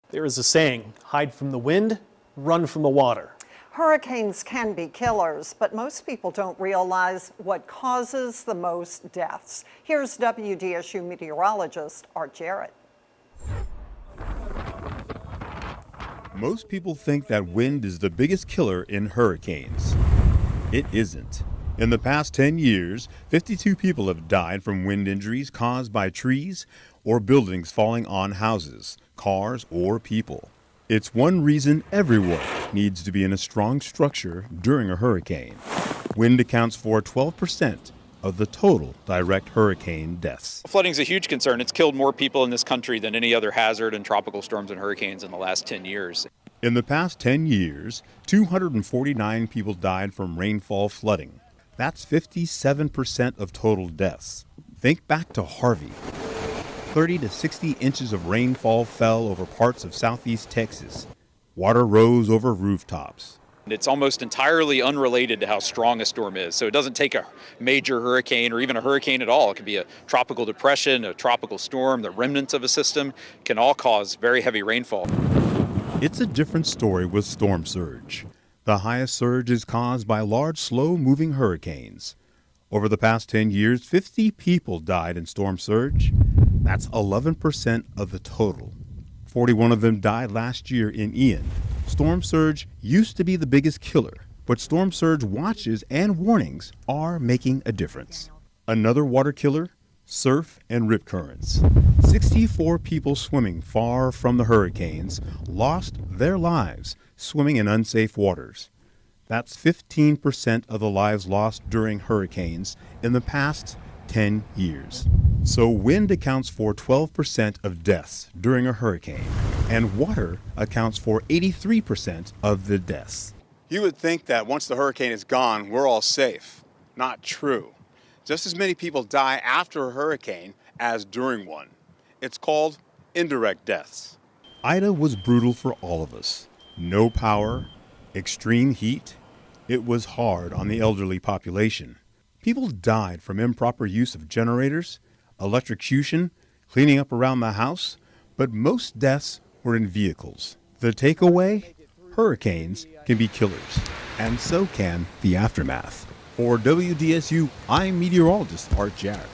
There is a saying, hide from the wind, run from the water. Hurricanes can be killers, but most people don't realize what causes the most deaths. Here's WDSU meteorologist Art Jarrett. Most people think that wind is the biggest killer in hurricanes. It isn't. In the past 10 years, 52 people have died from wind injuries caused by trees or buildings falling on houses, cars, or people. It's one reason everyone needs to be in a strong structure during a hurricane. Wind accounts for 12% of the total direct hurricane deaths. Flooding is a huge concern. It's killed more people in this country than any other hazard in tropical storms and hurricanes in the last 10 years. In the past 10 years, 249 people died from rainfall flooding. That's 57% of total deaths. Think back to Harvey. 30 to 60 inches of rainfall fell over parts of southeast Texas. Water rose over rooftops. It's almost entirely unrelated to how strong a storm is. So it doesn't take a major hurricane or even a hurricane at all. It could be a tropical depression, a tropical storm, the remnants of a system can all cause very heavy rainfall. It's a different story with storm surge. The highest surge is caused by large, slow-moving hurricanes. Over the past 10 years, 50 people died in storm surge. That's 11% of the total. 41 of them died last year in Ian. Storm surge used to be the biggest killer, but storm surge watches and warnings are making a difference. Another water killer? Surf and rip currents. 64 people swimming far from the hurricanes lost their lives swimming in unsafe waters. That's 15% of the lives lost during hurricanes in the past 10 years. So wind accounts for 12% of deaths during a hurricane, and water accounts for 83% of the deaths. You would think that once the hurricane is gone, we're all safe. Not true. Just as many people die after a hurricane as during one. It's called indirect deaths. Ida was brutal for all of us. No power, extreme heat. It was hard on the elderly population. People died from improper use of generators, electrocution, cleaning up around the house, but most deaths were in vehicles. The takeaway? Hurricanes can be killers, and so can the aftermath. For WDSU, I'm meteorologist Art Jarrett.